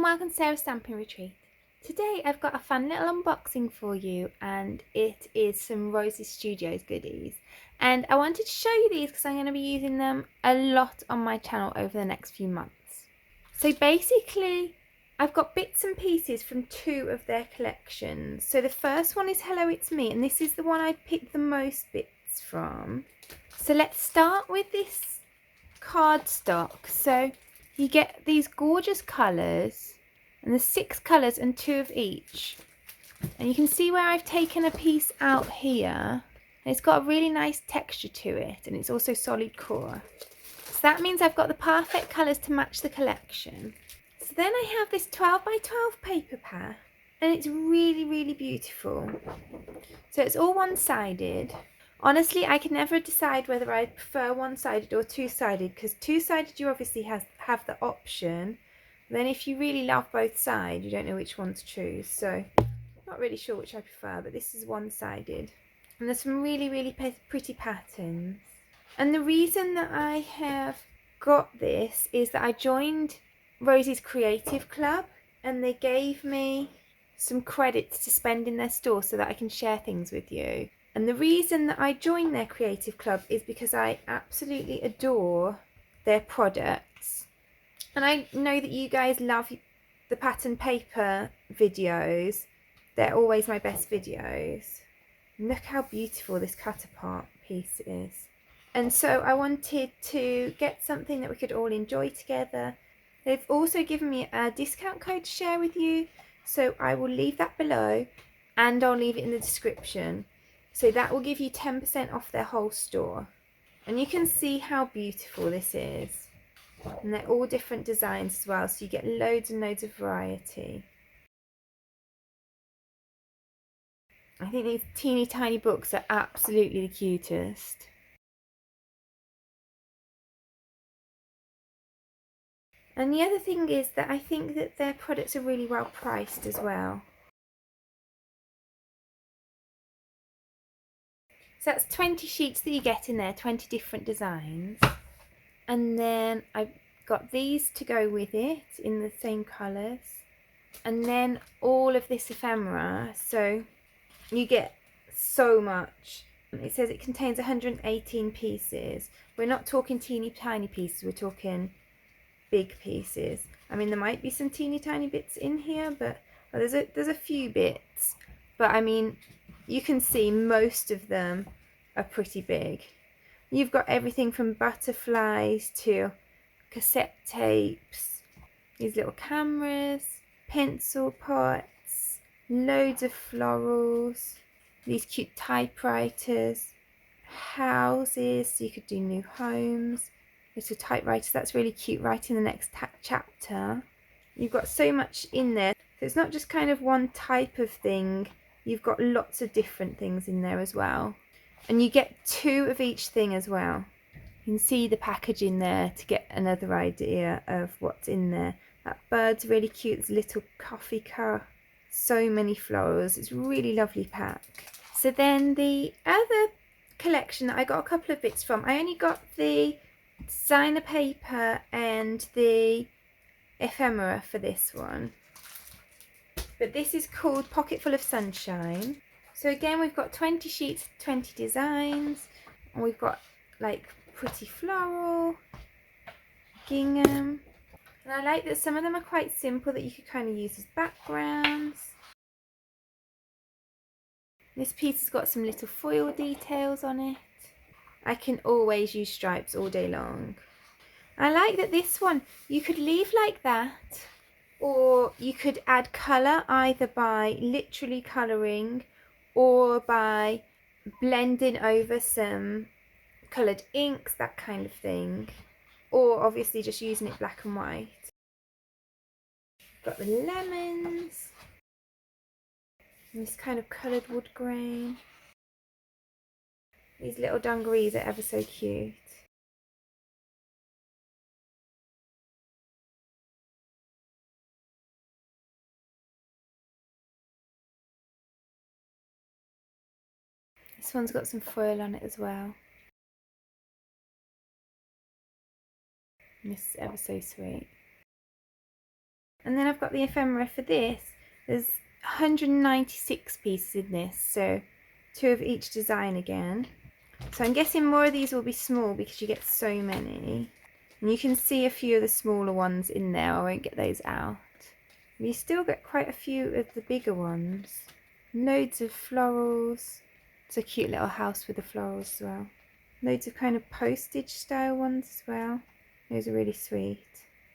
welcome to Sarah's Stamping Retreat. Today I've got a fun little unboxing for you, and it is some Rosie Studios goodies. And I wanted to show you these because I'm going to be using them a lot on my channel over the next few months. So basically I've got bits and pieces from two of their collections. So the first one is Hello It's Me, and this is the one I picked the most bits from. So let's start with this cardstock. So you get these gorgeous colours, and there's 6 colours and 2 of each. And you can see where I've taken a piece out here. And it's got a really nice texture to it, and it's also solid core. So that means I've got the perfect colours to match the collection. So then I have this 12 by 12 paper pack, and it's really beautiful. So it's all one-sided. Honestly, I can never decide whether I prefer one-sided or two-sided, because two-sided you obviously have the option. Then if you really love both sides, you don't know which one to choose. So not really sure which I prefer, but this is one-sided. And there's some really pretty patterns. And the reason that I have got this is that I joined Rosie's Creative Club, and they gave me some credits to spend in their store so that I can share things with you. And the reason that I joined their creative club is because I absolutely adore their products. And I know that you guys love the pattern paper videos. They're always my best videos. Look how beautiful this cut apart piece is. And so I wanted to get something that we could all enjoy together. They've also given me a discount code to share with you, so I will leave that below, and I'll leave it in the description. So that will give you 10% off their whole store. And you can see how beautiful this is. And they're all different designs as well, so you get loads and loads of variety. I think these teeny tiny books are absolutely the cutest. And the other thing is that I think that their products are really well priced as well. So that's 20 sheets that you get in there, 20 different designs. And then I've got these to go with it in the same colours. And then all of this ephemera, so you get so much. It says it contains 118 pieces. We're not talking teeny tiny pieces, we're talking big pieces. I mean, there might be some teeny tiny bits in here, but there's a few bits. But I mean, you can see most of them are pretty big. You've got everything from butterflies to cassette tapes, these little cameras, pencil pots, loads of florals, these cute typewriters, houses, so you could do new homes, little typewriters, that's really cute, right in the next chapter. You've got so much in there, so it's not just kind of one type of thing, you've got lots of different things in there as well. And you get 2 of each thing as well. You can see the packaging there to get another idea of what's in there. That bird's really cute, it's a little coffee cup, so many florals, it's a really lovely pack. So then the other collection that I got a couple of bits from, I only got the designer paper and the ephemera for this one. But this is called Pocketful of Sunshine. So again, we've got 20 sheets, 20 designs, and we've got like pretty floral, gingham, and I like that some of them are quite simple that you could kind of use as backgrounds. This piece has got some little foil details on it. I can always use stripes all day long. I like that this one you could leave like that, or you could add colour either by literally colouring or by blending over some coloured inks, that kind of thing, or obviously just using it black and white. Got the lemons, and this kind of coloured wood grain. These little dungarees are ever so cute. This one's got some foil on it as well. And this is ever so sweet. And then I've got the ephemera for this. There's 196 pieces in this, so 2 of each design again. So I'm guessing more of these will be small because you get so many. And you can see a few of the smaller ones in there. I won't get those out. But you still get quite a few of the bigger ones. Loads of florals. It's a cute little house with the florals as well. Loads of kind of postage style ones as well. Those are really sweet.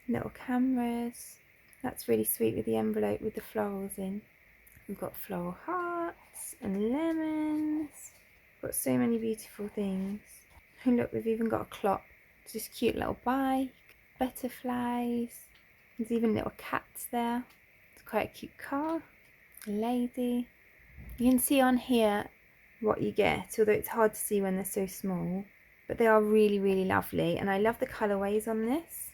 Little cameras. That's really sweet with the envelope with the florals in. We've got floral hearts and lemons. Got so many beautiful things. And look, we've even got a clock. It's this cute little bike, butterflies. There's even little cats there. It's quite a cute car. A lady. You can see on here what you get, although it's hard to see when they're so small. But they are really, really lovely. And I love the colourways on this.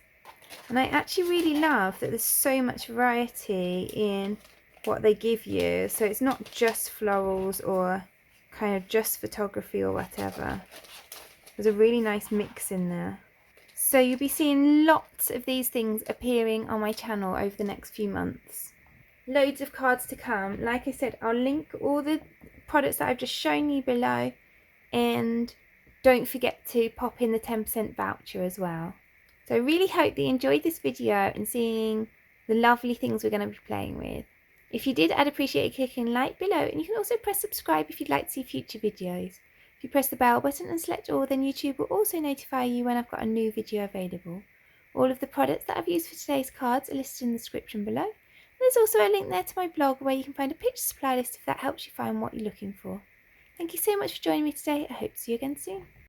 And I actually really love that there's so much variety in what they give you. So it's not just florals or kind of just photography or whatever. There's a really nice mix in there. So you'll be seeing lots of these things appearing on my channel over the next few months. Loads of cards to come. Like I said, I'll link all the products that I've just shown you below, and don't forget to pop in the 10% voucher as well. So I really hope that you enjoyed this video and seeing the lovely things we're going to be playing with. If you did, I'd appreciate you clicking like below, and you can also press subscribe if you'd like to see future videos. If you press the bell button and select all, then YouTube will also notify you when I've got a new video available. All of the products that I've used for today's cards are listed in the description below. There's also a link there to my blog where you can find a picture supply list if that helps you find what you're looking for. Thank you so much for joining me today. I hope to see you again soon.